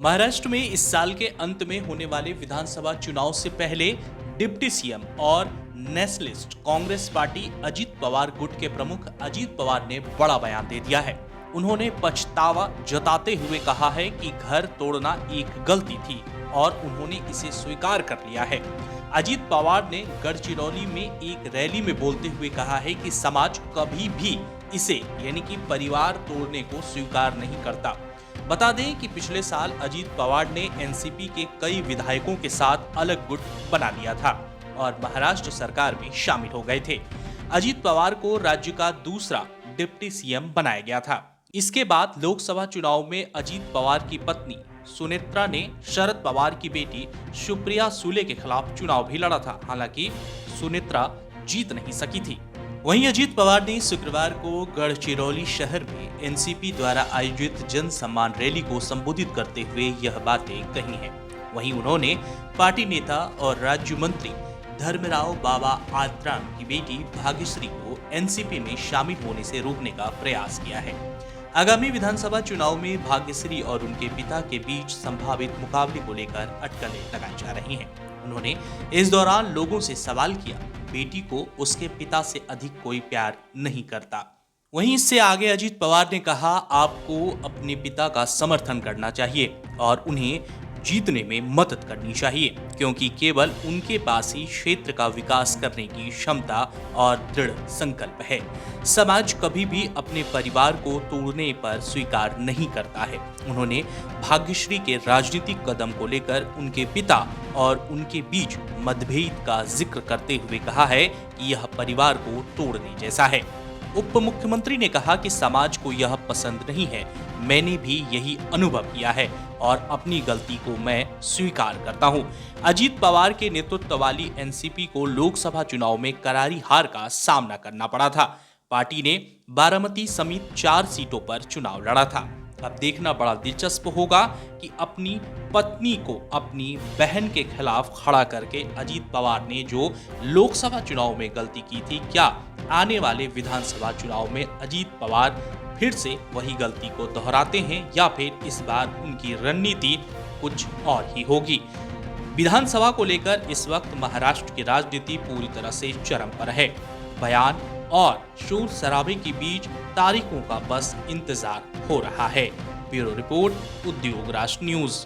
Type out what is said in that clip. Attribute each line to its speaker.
Speaker 1: महाराष्ट्र में इस साल के अंत में होने वाले विधानसभा चुनाव से पहले डिप्टी सीएम और नेशनलिस्ट कांग्रेस पार्टी अजीत पवार गुट के प्रमुख अजीत पवार ने बड़ा बयान दे दिया है। उन्होंने पछतावा जताते हुए कहा है कि घर तोड़ना एक गलती थी और उन्होंने इसे स्वीकार कर लिया है। अजीत पवार ने गढ़चिरौली में एक रैली में बोलते हुए कहा है कि समाज कभी भी इसे यानी कि परिवार तोड़ने को स्वीकार नहीं करता। बता दें कि पिछले साल अजीत पवार ने एनसीपी के कई विधायकों के साथ अलग गुट बना लिया था और महाराष्ट्र सरकार में शामिल हो गए थे। अजीत पवार को राज्य का दूसरा डिप्टी सीएम बनाया गया था। इसके बाद लोकसभा चुनाव में अजीत पवार की पत्नी सुनेत्रा ने शरद पवार की बेटी सुप्रिया सुले के खिलाफ चुनाव भी लड़ा था। हालांकि सुनेत्रा जीत नहीं सकी थी। वहीं अजीत पवार ने शुक्रवार को गढ़चिरौली शहर में एनसीपी द्वारा आयोजित जन सम्मान रैली को संबोधित करते हुए यह बातें कही हैं। वहीं उन्होंने पार्टी नेता और राज्य मंत्री धर्मराव बाबा आत्राम की बेटी भाग्यश्री को एनसीपी में शामिल होने से रोकने का प्रयास किया है। आगामी विधानसभा चुनाव में भाग्यश्री और उनके पिता के बीच संभावित मुकाबले को लेकर अटकलें लगाई जा रही हैं। उन्होंने इस दौरान लोगों से सवाल किया, बेटी को उसके पिता से अधिक कोई प्यार नहीं करता। वहीं इससे आगे अजीत पवार ने कहा, आपको अपने पिता का समर्थन करना चाहिए और उन्हें जीतने में मदद करनी चाहिए, क्योंकि केवल उनके पास ही क्षेत्र का विकास करने की क्षमता और दृढ़ संकल्प है। समाज कभी भी अपने परिवार को तोड़ने पर स्वीकार नहीं करता है। उन्होंने भाग्यश्री के राजनीतिक कदम को लेकर उनके पिता और उनके बीच मतभेद का जिक्र करते हुए कहा है कि यह परिवार को तोड़ने जैसा है। उप मुख्यमंत्री ने कहा कि समाज को यह पसंद नहीं है। मैंने भी यही अनुभव किया है और अपनी गलती को मैं स्वीकार करता हूं। अजीत पवार के नेतृत्व वाली एनसीपी को लोकसभा चुनाव में करारी हार का सामना करना पड़ा था। पार्टी ने बारामती समेत 4 सीटों पर चुनाव लड़ा था। अब देखना बड़ा दिलचस्प होगा कि अपनी पत्नी को अपनी बहन के खिलाफ खड़ा करके अजीत पवार ने जो लोकसभा चुनाव में गलती की थी, क्या आने वाले विधानसभा चुनाव में अजीत पवार फिर से वही गलती को दोहराते हैं या फिर इस बार उनकी रणनीति कुछ और ही होगी। विधानसभा को लेकर इस वक्त महाराष्ट्र की राजनीति पूरी तरह से चरम पर है। बयान और शोर शराबे के बीच तारीखों का बस इंतजार हो रहा है। ब्यूरो रिपोर्ट, उद्योग राष्ट्र न्यूज।